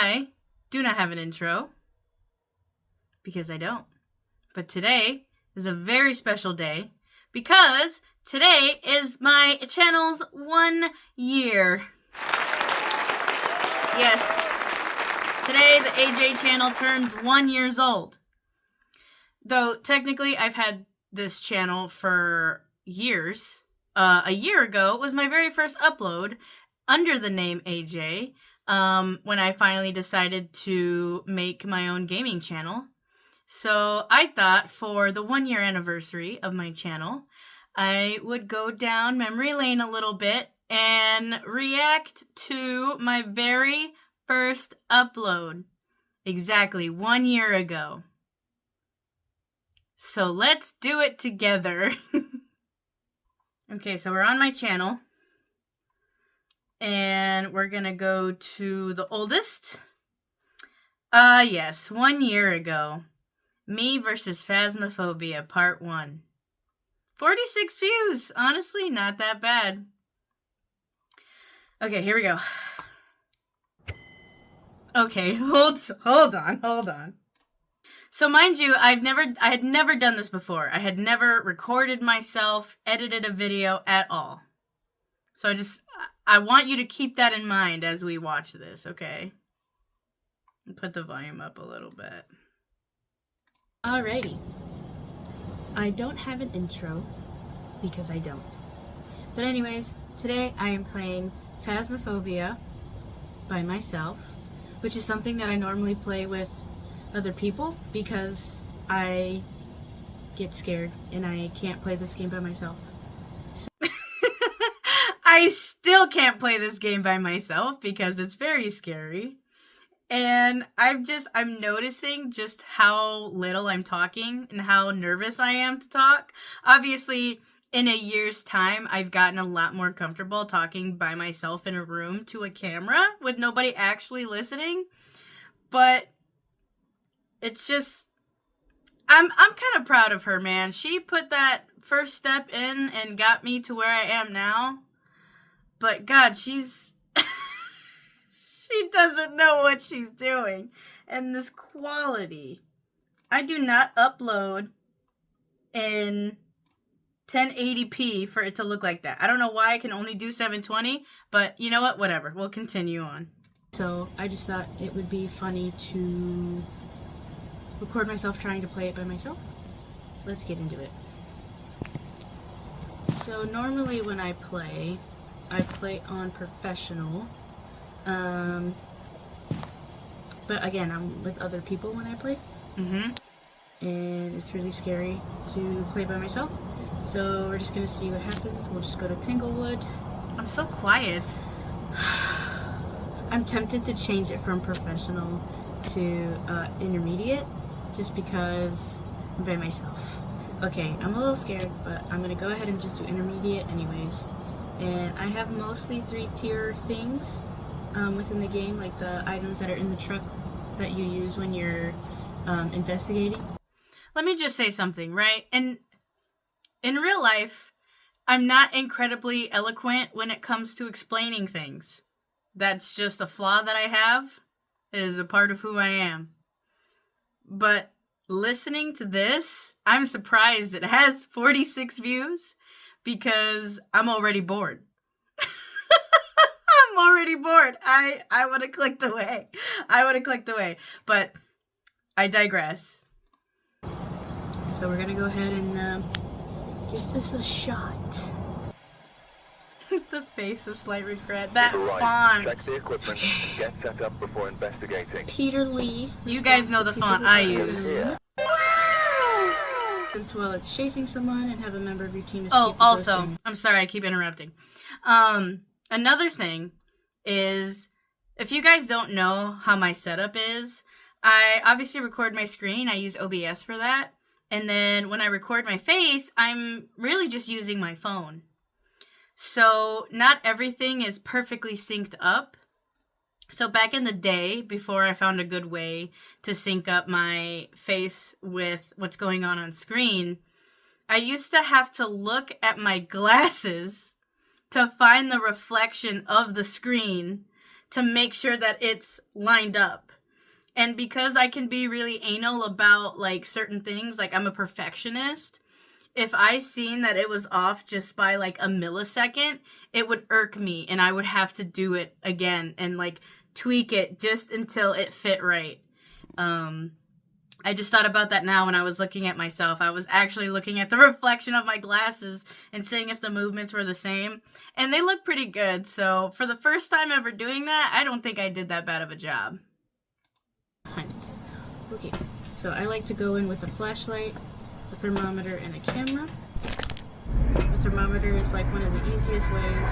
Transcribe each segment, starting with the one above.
I do not have an intro because I don't. But today is a very special day because today is my channel's 1 year. Yes, today the AJ channel turns 1 year old. Though technically I've had this channel for years. A year ago was my very first upload under the name AJ. When I finally decided to make my own gaming channel. So I thought for the 1 year anniversary of my channel, I would go down memory lane a little bit and react to my very first upload exactly 1 year ago. So let's do it together. Okay, so we're on my channel. And we're gonna go to the oldest. Yes, 1 year ago. Me versus Phasmophobia, part 1. 46 views. Honestly, not that bad. Okay, here we go. Okay, hold on. So mind you, I had never done this before. I had never recorded myself, edited a video at all. So I want you to keep that in mind as we watch this, okay? Put the volume up a little bit. Alrighty. I don't have an intro because I don't. But anyways, today I am playing Phasmophobia by myself, which is something that I normally play with other people because I get scared and I can't play this game by myself. So I still can't play this game by myself because it's very scary. And I'm noticing just how little I'm talking and how nervous I am to talk. Obviously, in a year's time, I've gotten a lot more comfortable talking by myself in a room to a camera with nobody actually listening. But it's just, I'm kind of proud of her, man. She put that first step in and got me to where I am now. But God, she doesn't know what she's doing. And this quality. I do not upload in 1080p for it to look like that. I don't know why I can only do 720, but you know what? Whatever. We'll continue on. So I just thought it would be funny to record myself trying to play it by myself. Let's get into it. So normally when I play on professional. But again, I'm with other people when I play. And it's really scary to play by myself. So we're just gonna see what happens. We'll just go to Tanglewood. I'm so quiet. I'm tempted to change it from professional to intermediate just because I'm by myself. Okay, I'm a little scared, but I'm gonna go ahead and just do intermediate anyways. And I have mostly 3-tier things within the game, like the items that are in the truck that you use when you're investigating. Let me just say something, right? And in real life, I'm not incredibly eloquent when it comes to explaining things. That's just a flaw that I have. It is a part of who I am. But listening to this, I'm surprised it has 46 views because I'm already bored. I'm already bored. I would have clicked away. But I digress. So we're gonna go ahead and give this a shot. The face of slight regret. That font. Check the equipment. Get set up before investigating. Peter Lee. You guys know the font I use. Yeah. While it's chasing someone and have a member of your team escape. Oh, also, I'm sorry, I keep interrupting. Another thing is, if you guys don't know how my setup is, I obviously record my screen. I use OBS for that. And then when I record my face, I'm really just using my phone. So not everything is perfectly synced up. So back in the day, before I found a good way to sync up my face with what's going on screen, I used to have to look at my glasses to find the reflection of the screen to make sure that it's lined up. And because I can be really anal about like certain things, like I'm a perfectionist, if I seen that it was off just by like a millisecond, it would irk me and I would have to do it again and like tweak it just until it fit right. I just thought about that now when I was looking at myself. I was actually looking at the reflection of my glasses and seeing if the movements were the same. And they look pretty good. So for the first time ever doing that, I don't think I did that bad of a job. Okay, so I like to go in with a flashlight, a thermometer, and a camera. The thermometer is like one of the easiest ways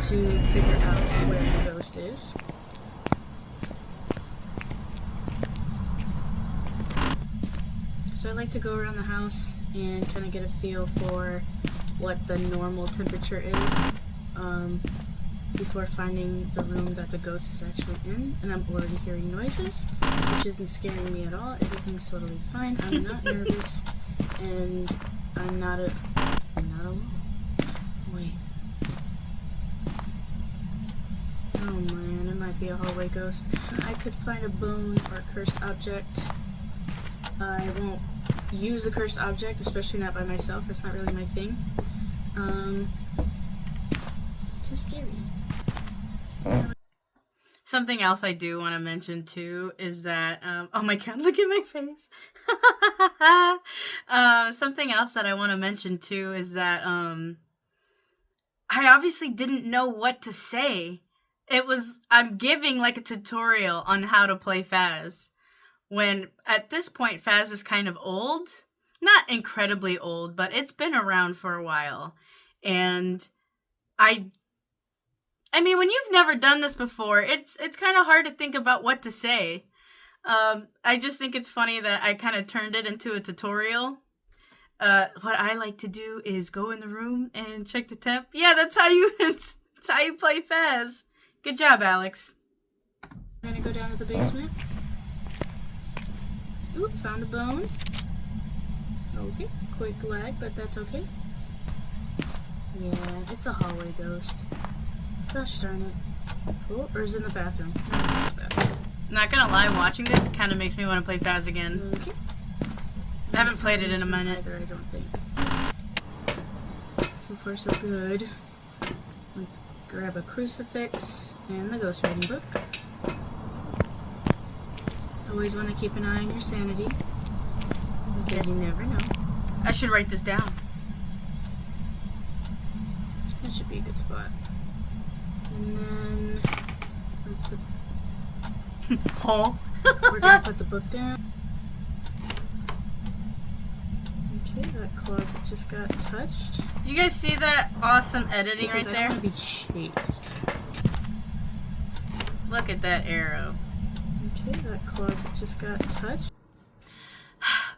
to figure out where the ghost is. So I like to go around the house and kind of get a feel for what the normal temperature is before finding the room that the ghost is actually in. And I'm already hearing noises, which isn't scaring me at all. Everything's totally fine. I'm not nervous, and I'm not alone. Wait. Oh man, it might be a hallway ghost. I could find a bone or a cursed object. I won't use a cursed object, especially not by myself. That's not really my thing. It's too scary. Something else I do want to mention too is that, oh my god, look at my face. Something else that I want to mention too is that I obviously didn't know what to say. I'm giving like a tutorial on how to play Faz. When at this point Faz is kind of old. Not incredibly old, but it's been around for a while. And I mean, when you've never done this before, it's kind of hard to think about what to say. I just think it's funny that I kind of turned it into a tutorial. What I like to do is go in the room and check the temp. Yeah, that's how you play Faz. Good job, Alex. I'm gonna go down to the basement. Oop, found a bone. Okay, quick lag, but that's okay. Yeah, it's a hallway ghost. Gosh darn it. Oh, or is it in the bathroom? No, it's in the bathroom. Not gonna lie, watching this kind of makes me want to play Faz again. Okay. I haven't played it in a minute. Either, I don't think. So far, so good. I'll grab a crucifix and the ghost writing book. Always want to keep an eye on your sanity, because you never know. I should write this down. That should be a good spot. And then we're gonna put the book down. Okay, that closet just got touched. Did you guys see that awesome editing because right there? I don't want to be chased. Look at that arrow. Okay, that closet just got touched.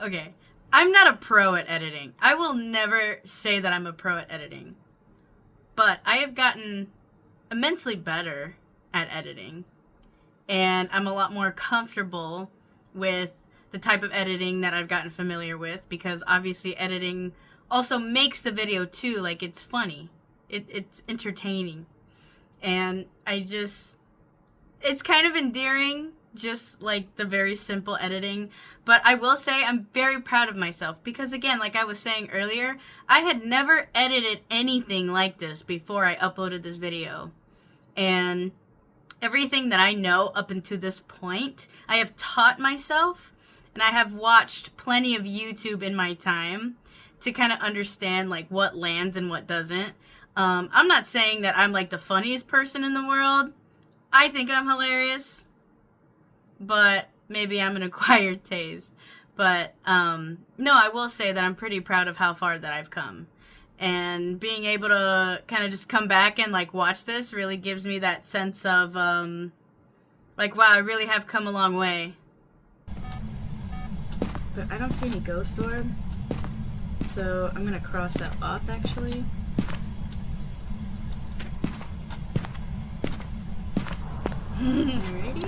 Okay, I'm not a pro at editing. I will never say that I'm a pro at editing. But I have gotten immensely better at editing. And I'm a lot more comfortable with the type of editing that I've gotten familiar with. Because obviously editing also makes the video too. Like, it's funny. It's entertaining. And it's kind of endearing. Just like the very simple editing. But I will say I'm very proud of myself because, again, like I was saying earlier, I had never edited anything like this before I uploaded this video. And everything that I know up until this point, I have taught myself, and I have watched plenty of YouTube in my time to kind of understand like what lands and what doesn't. I'm not saying that I'm like the funniest person in the world. I think I'm hilarious. But maybe I'm an acquired taste. But, no, I will say that I'm pretty proud of how far that I've come. And being able to kind of just come back and, like, watch this really gives me that sense of, like, wow, I really have come a long way. But I don't see any ghost orb. So I'm going to cross that off, actually.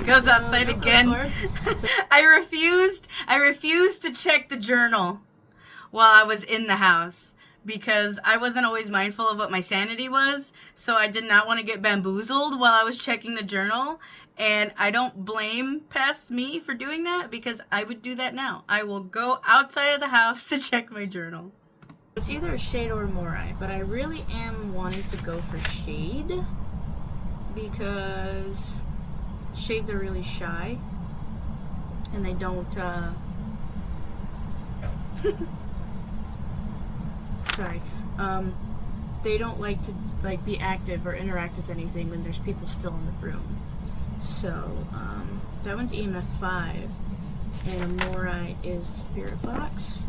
Goes outside again. I refused to check the journal while I was in the house because I wasn't always mindful of what my sanity was, so I did not want to get bamboozled while I was checking the journal. And I don't blame past me for doing that, because I would do that now. I will go outside of the house to check my journal. It's either a Shade or a Morai, but I really am wanting to go for Shade, because Shades are really shy and they don't sorry, they don't like to be active or interact with anything when there's people still in the room. So that one's EMF 5, and a Morai is Spirit Box.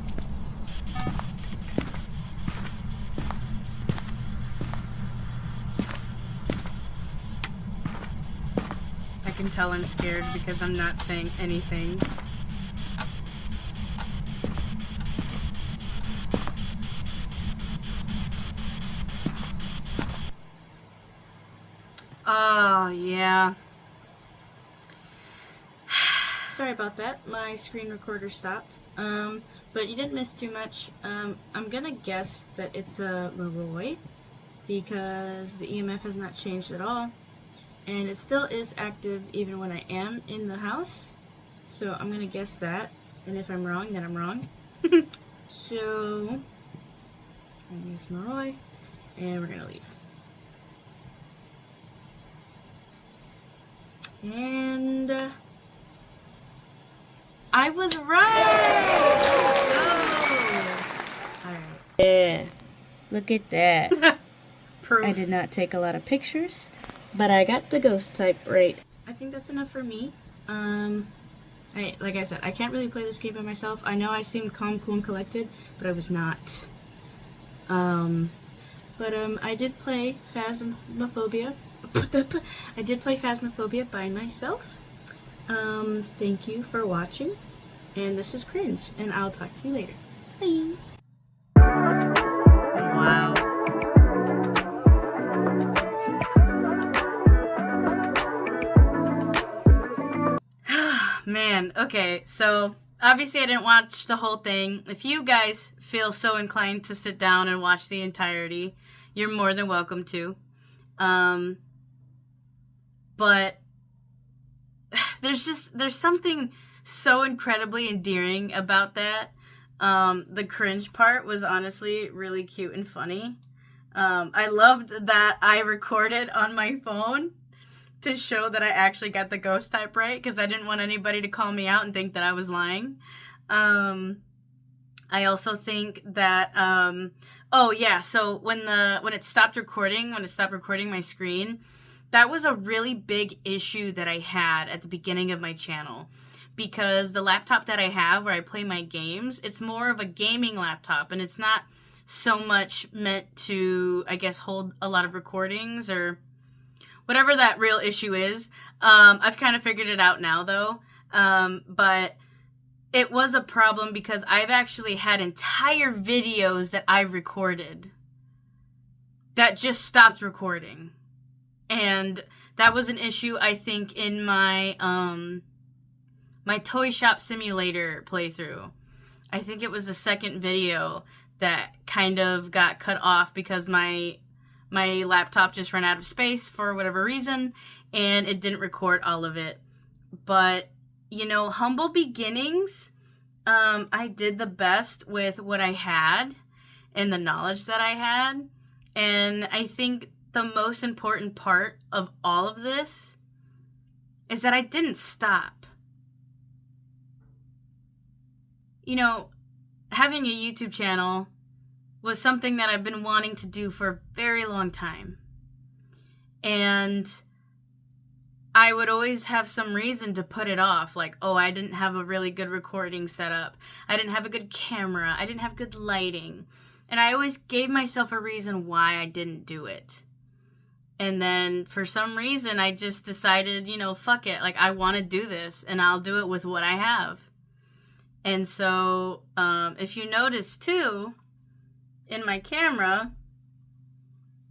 I can tell I'm scared because I'm not saying anything. Oh, yeah. Sorry about that. My screen recorder stopped. But you didn't miss too much. I'm gonna guess that it's a Moroi, because the EMF has not changed at all. And it still is active even when I am in the house. So I'm gonna guess that. And if I'm wrong, then I'm wrong. So, I'm gonna use Moroi, and we're gonna leave. And I was right! Let's go! Alright. Yeah. Look at that. Proof. I did not take a lot of pictures, but I got the ghost type right. I think that's enough for me. Like I said, I can't really play this game by myself. I know I seemed calm, cool, and collected, but I was not. I did play Phasmophobia. I did play Phasmophobia by myself. Thank you for watching, and this is Cringe, and I'll talk to you later. Bye! Wow. Man, okay, so obviously I didn't watch the whole thing. If you guys feel so inclined to sit down and watch the entirety, you're more than welcome to. But there's something so incredibly endearing about that. The cringe part was honestly really cute and funny. I loved that I recorded on my phone to show that I actually got the ghost type right, because I didn't want anybody to call me out and think that I was lying. I also think that, oh yeah, so when it stopped recording my screen, that was a really big issue that I had at the beginning of my channel, because the laptop that I have where I play my games, it's more of a gaming laptop, and it's not so much meant to, I guess, hold a lot of recordings or whatever that real issue is. I've kind of figured it out now, though. But it was a problem because I've actually had entire videos that I've recorded that just stopped recording. And that was an issue, I think, in my my Toy Shop Simulator playthrough. I think it was the second video that kind of got cut off because my laptop just ran out of space for whatever reason, and it didn't record all of it. But, you know, humble beginnings, I did the best with what I had and the knowledge that I had. And I think the most important part of all of this is that I didn't stop. You know, having a YouTube channel was something that I've been wanting to do for a very long time. And I would always have some reason to put it off. Like, oh, I didn't have a really good recording setup. I didn't have a good camera. I didn't have good lighting. And I always gave myself a reason why I didn't do it. And then for some reason, I just decided, you know, fuck it. Like, I want to do this, and I'll do it with what I have. And so, if you notice too, in my camera,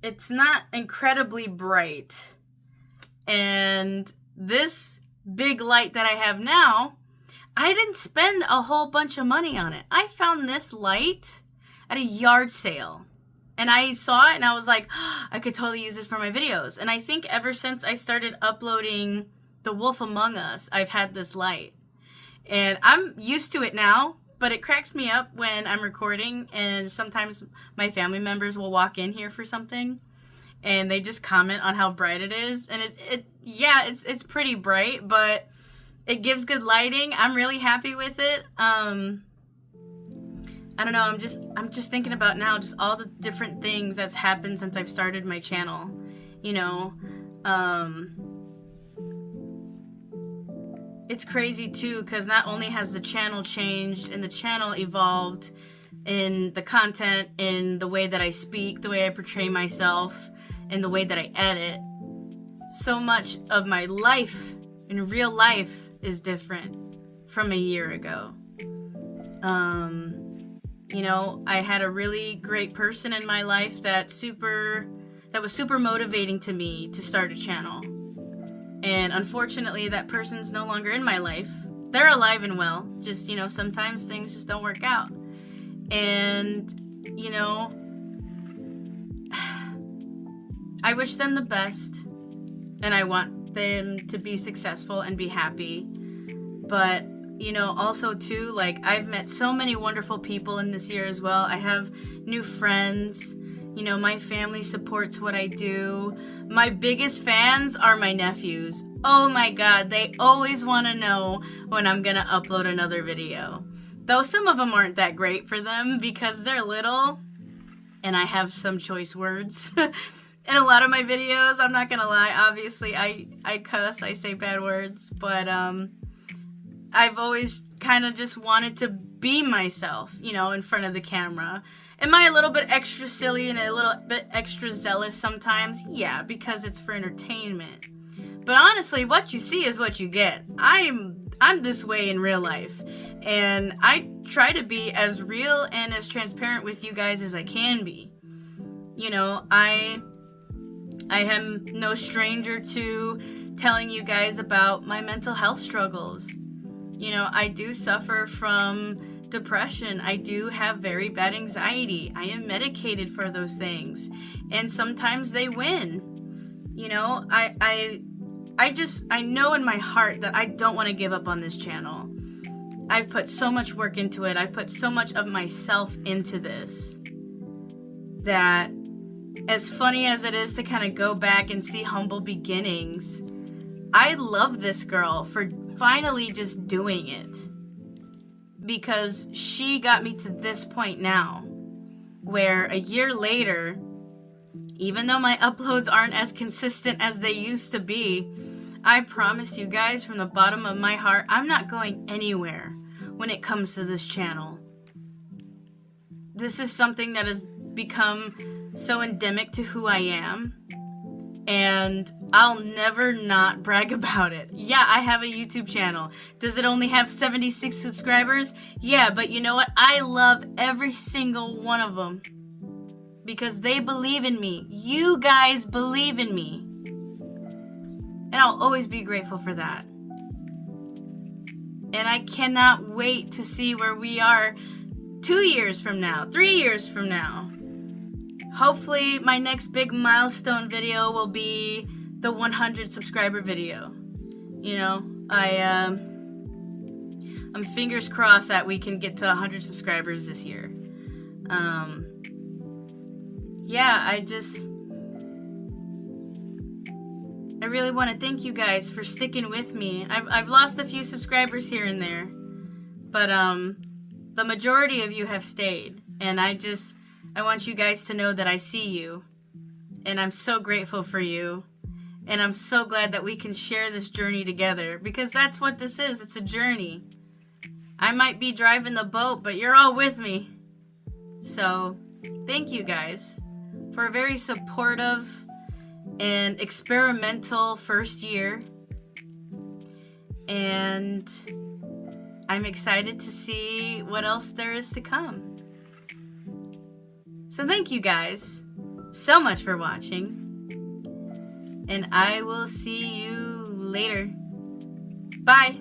it's not incredibly bright. And this big light that I have now, I didn't spend a whole bunch of money on it. I found this light at a yard sale. And I saw it and I was like, oh, I could totally use this for my videos. And I think ever since I started uploading The Wolf Among Us, I've had this light. And I'm used to it now, but it cracks me up when I'm recording and sometimes my family members will walk in here for something and they just comment on how bright it is. And it's pretty bright, but it gives good lighting. I'm really happy with it. I don't know, I'm just thinking about now just all the different things that's happened since I've started my channel. You know, it's crazy too, because not only has the channel changed and the channel evolved in the content, in the way that I speak, the way I portray myself, and the way that I edit, so much of my life in real life is different from a year ago. You know, I had a really great person in my life that was super motivating to me to start a channel. And unfortunately, that person's no longer in my life. They're alive and well. Just, you know, sometimes things just don't work out. And, you know, I wish them the best. And I want them to be successful and be happy. But, you know, also too, like, I've met so many wonderful people in this year as well. I have new friends. You know, my family supports what I do. My biggest fans are my nephews. Oh my God, they always want to know when I'm gonna upload another video. Though some of them aren't that great for them because they're little and I have some choice words. In a lot of my videos, I'm not gonna lie, obviously I cuss, I say bad words, but I've always kind of just wanted to be myself, you know, in front of the camera. Am I a little bit extra silly and a little bit extra zealous sometimes? Yeah, because it's for entertainment. But honestly, what you see is what you get. I'm this way in real life. And I try to be as real and as transparent with you guys as I can be. You know, I am no stranger to telling you guys about my mental health struggles. You know, I do suffer from depression. I do have very bad anxiety. I am medicated for those things. And sometimes they win. You know, I know in my heart that I don't want to give up on this channel. I've put so much work into it. I've put so much of myself into this that, as funny as it is to kind of go back and see humble beginnings, I love this girl for finally just doing it, because she got me to this point now where a year later, even though my uploads aren't as consistent as they used to be, I promise you guys from the bottom of my heart, I'm not going anywhere when it comes to this channel. This is something that has become so endemic to who I am. And I'll never not brag about it. Yeah, I have a YouTube channel. Does it only have 76 subscribers? Yeah, but you know what? I love every single one of them. Because they believe in me. You guys believe in me. And I'll always be grateful for that. And I cannot wait to see where we are 2 years from now, 3 years from now. Hopefully my next big milestone video will be the 100 subscriber video. You know, I'm fingers crossed that we can get to 100 subscribers this year. Yeah, I really want to thank you guys for sticking with me. I've lost a few subscribers here and there, but the majority of you have stayed, and I want you guys to know that I see you, and I'm so grateful for you, and I'm so glad that we can share this journey together, because that's what this is. It's a journey. I might be driving the boat, but you're all with me. So, thank you guys for a very supportive and experimental first year, and I'm excited to see what else there is to come. So thank you guys so much for watching, and I will see you later. Bye!